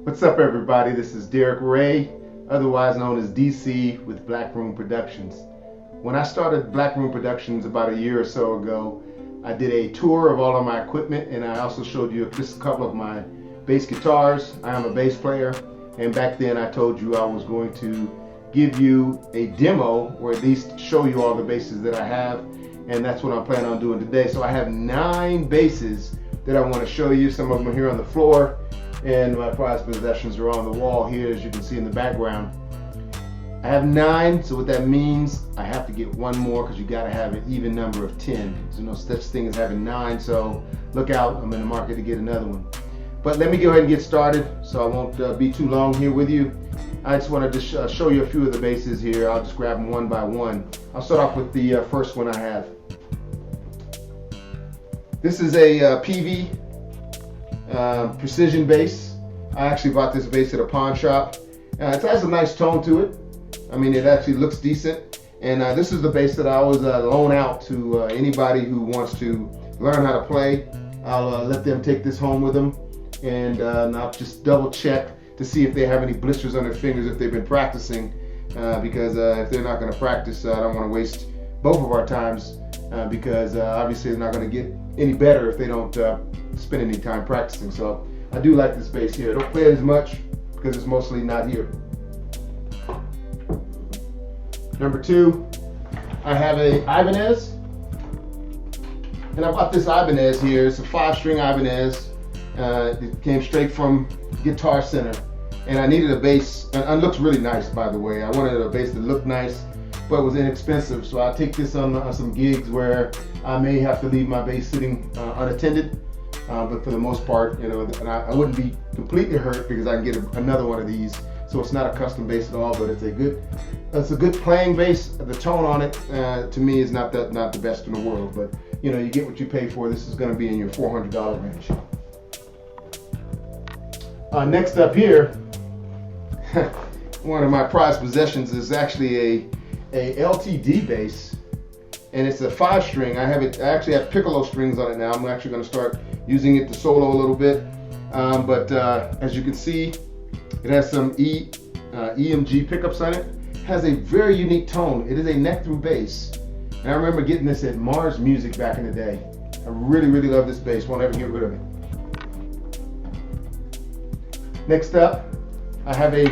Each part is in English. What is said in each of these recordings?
What's up, everybody? This is Derrick Ray, otherwise known as DC with Black Room Productions. When I started Black Room Productions about a year or so ago, I did a tour of all of my equipment, and I also showed you just a couple of my bass guitars. I am a bass player, and back then I told you I was going to give you a demo, or at least show you all the basses that I have, and that's what I'm planning on doing today. So I have 9 basses that I want to show you. Some of them are here on the floor, and my prized possessions are on the wall here, as you can see in the background. I have 9, so what that means, I have to get one more because you got to have an even number of 10. There's no such thing as having 9, so look out, I'm in the market to get another one. But let me go ahead and get started so I won't be too long here with you. I just want to just show you a few of the basses here. I'll just grab them one by one. I'll start off with the first one I have. This is a Peavey precision bass. I actually bought this bass at a pawn shop. It has a nice tone to it. I mean, it actually looks decent. And this is the bass that I always loan out to anybody who wants to learn how to play. I'll let them take this home with them, and I'll just double check to see if they have any blisters on their fingers if they've been practicing, because if they're not going to practice, I don't want to waste both of our times, because obviously they're not going to get any better if they don't spend any time practicing. So I do like this bass here. I don't play it as much because it's mostly not here. Number 2, I have a Ibanez, and I bought this Ibanez here. It's a 5-string Ibanez. It came straight from Guitar Center, and I needed a bass, and it looks really nice, by the way. I wanted a bass that looked nice but was inexpensive, so I'll take this on some gigs where I may have to leave my bass sitting unattended, but for the most part, you know, and I wouldn't be completely hurt because I can get another one of these. So it's not a custom bass at all, but it's a good playing bass. The tone on it, to me, is not the best in the world, but you know, you get what you pay for. This is going to be in your $400 range. Next up here, one of my prized possessions is actually a LTD bass, and it's a 5-string. I actually have piccolo strings on it now. I'm actually going to start using it to solo a little bit, but as you can see, it has some EMG pickups on it. It has a very unique tone. It is a neck-through bass, and I remember getting this at Mars Music back in the day. I really, really love this bass. Won't ever get rid of it. Next up, I have a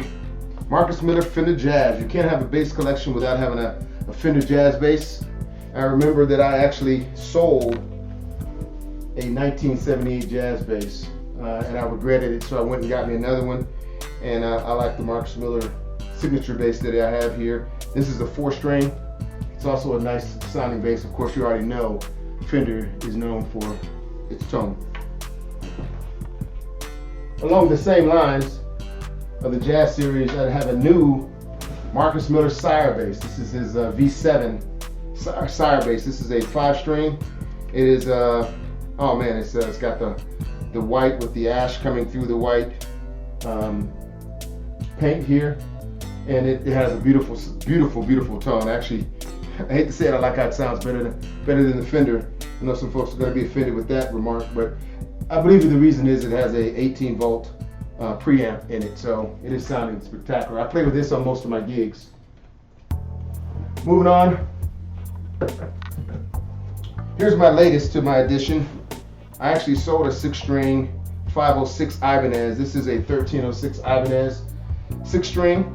Marcus Miller Fender Jazz. You can't have a bass collection without having a Fender Jazz bass. I remember that I actually sold a 1978 Jazz bass, and I regretted it, so I went and got me another one. And I like the Marcus Miller signature bass that I have here. This is a 4-string. It's also a nice sounding bass. Of course, you already know Fender is known for its tone. Along the same lines of the Jazz series, I have a new Marcus Miller Sire bass. This is his V7 Sire bass. This is a 5-string. It is oh man, it's got the white with the ash coming through the white paint here, and it has a beautiful tone. Actually, I hate to say it, I like how it sounds better than the Fender. I know some folks are going to be offended with that remark, but I believe that the reason is it has a 18-volt preamp in it, so it is sounding spectacular. I play with this on most of my gigs. Moving on, here's my latest to my addition. I actually sold a 6-string 506 Ibanez. This is a 1306 Ibanez 6-string.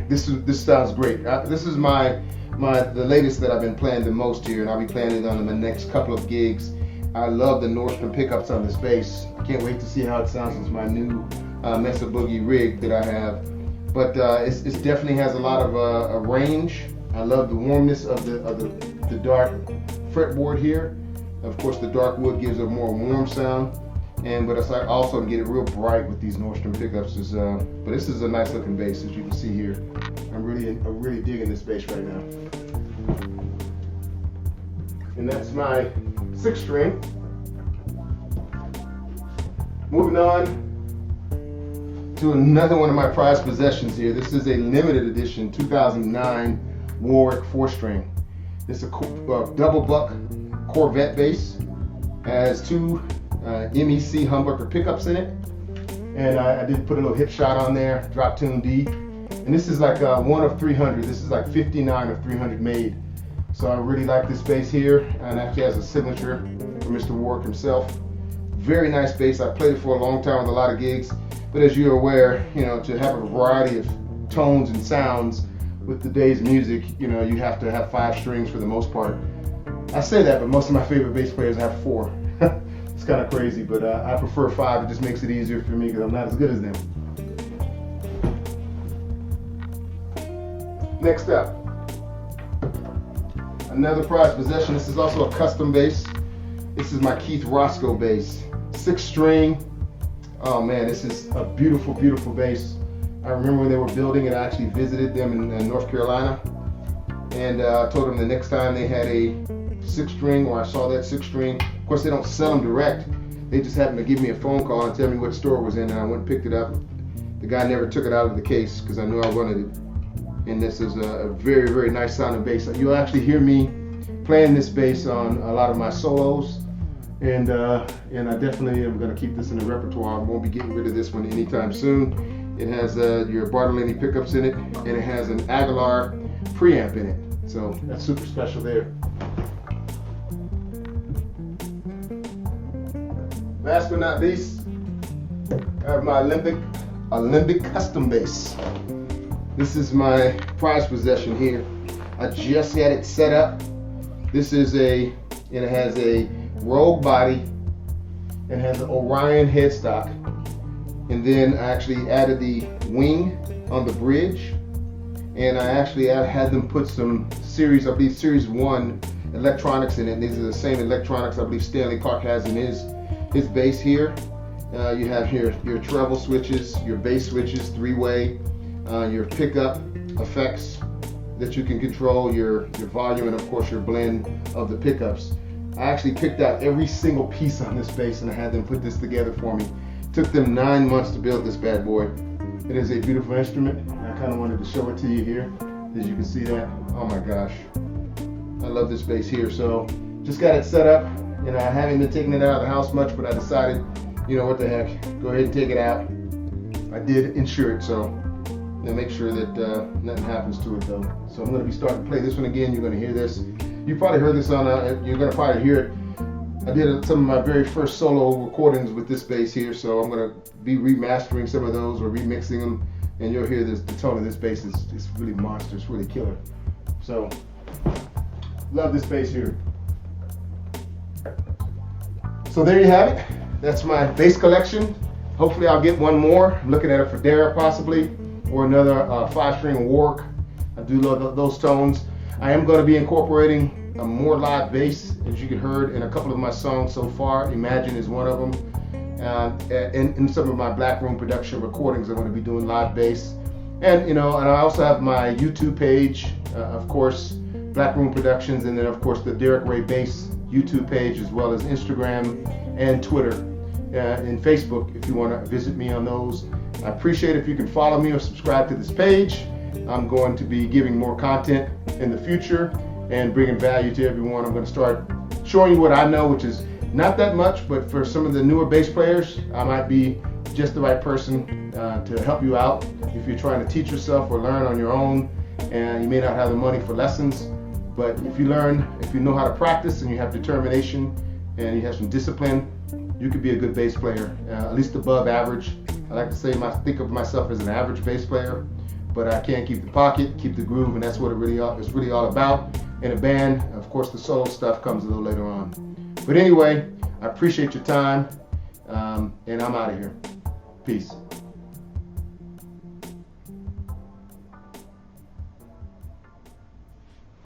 This sounds great. This is the latest that I've been playing the most here, and I'll be playing it on the next couple of gigs. I love the Nordstrom pickups on this bass. I can't wait to see how it sounds with my new Mesa Boogie rig that I have. But it definitely has a lot of a range. I love the warmness of the dark fretboard here. Of course, the dark wood gives a more warm sound, but it's like also to get it real bright with these Nordstrom pickups. But this is a nice looking bass, as you can see here. I'm really digging this bass right now. And that's my 6-string. Moving on to another one of my prized possessions here. This is a limited edition 2009 Warwick 4-string. It's a double buck Corvette bass. It has 2 MEC humbucker pickups in it. And I did put a little hip shot on there, drop tune D. And this is like 1 of 300. This is like 59 of 300 made. So I really like this bass here, and actually has a signature from Mr. Warwick himself. Very nice bass. I played it for a long time with a lot of gigs, but as you're aware, you know, to have a variety of tones and sounds with today's music, you know, you have to have 5 strings for the most part. I say that, but most of my favorite bass players have 4. It's kind of crazy, but I prefer 5. It just makes it easier for me because I'm not as good as them. Next up, another prized possession. This is also a custom bass. This is my Keith Roscoe bass, 6 string. Oh man, this is a beautiful, beautiful bass. I remember when they were building it, I actually visited them in North Carolina, and I told them the next time they had a 6 string, or I saw that 6 string. Of course, they don't sell them direct. They just happened to give me a phone call and tell me what store it was in, and I went and picked it up. The guy never took it out of the case because I knew I wanted it. And this is a very, very nice sounding bass. You'll actually hear me playing this bass on a lot of my solos, and I definitely am going to keep this in the repertoire. I won't be getting rid of this one anytime soon. It has your Bartolini pickups in it, and it has an Aguilar preamp in it. So that's super special there. Last but not least, I have my Alembic custom bass. This is my prized possession here. I just had it set up. This is it has a Rogue body and has an Orion headstock. And then I actually added the wing on the bridge. And I actually had them put some series, I believe Series 1 electronics in it. And these are the same electronics I believe Stanley Clark has in his bass here. You have your treble switches, your bass switches, 3-way. Your pickup effects that you can control, your volume, and of course your blend of the pickups. I actually picked out every single piece on this bass and I had them put this together for me. It took them 9 months to build this bad boy. It is a beautiful instrument. I kind of wanted to show it to you here, as you can see that. Oh my gosh, I love this bass here. So just got it set up, and I haven't been taking it out of the house much, but I decided, you know what the heck, go ahead and take it out. I did insure it, so and make sure that nothing happens to it though. So I'm going to be starting to play this one again. You're going to hear this. You probably heard this on, you're going to probably hear it. I did some of my very first solo recordings with this bass here, so I'm going to be remastering some of those or remixing them, and you'll hear this. The tone of this bass is really monster. It's really killer. So love this bass here. So there you have it. That's my bass collection. Hopefully I'll get one more. I'm looking at a Fender possibly, or another 5-string Warwick. I do love those tones. I am going to be incorporating a more live bass, as you heard in a couple of my songs so far. Imagine is one of them. In some of my Black Room production recordings, I'm going to be doing live bass. And and I also have my YouTube page, of course, Black Room Productions, and then of course the Derrick Ray Bass YouTube page, as well as Instagram and Twitter and Facebook if you want to visit me on those. I appreciate if you can follow me or subscribe to this page. I'm going to be giving more content in the future and bringing value to everyone. I'm going to start showing you what I know, which is not that much, but for some of the newer bass players, I might be just the right person to help you out if you're trying to teach yourself or learn on your own, and you may not have the money for lessons. But if you know how to practice and you have determination and you have some discipline, you could be a good bass player, at least above average. I like to say, think of myself as an average bass player, but I can keep the pocket, keep the groove, and that's what it's really all about in a band. Of course, the solo stuff comes a little later on. But anyway, I appreciate your time, and I'm out of here. Peace.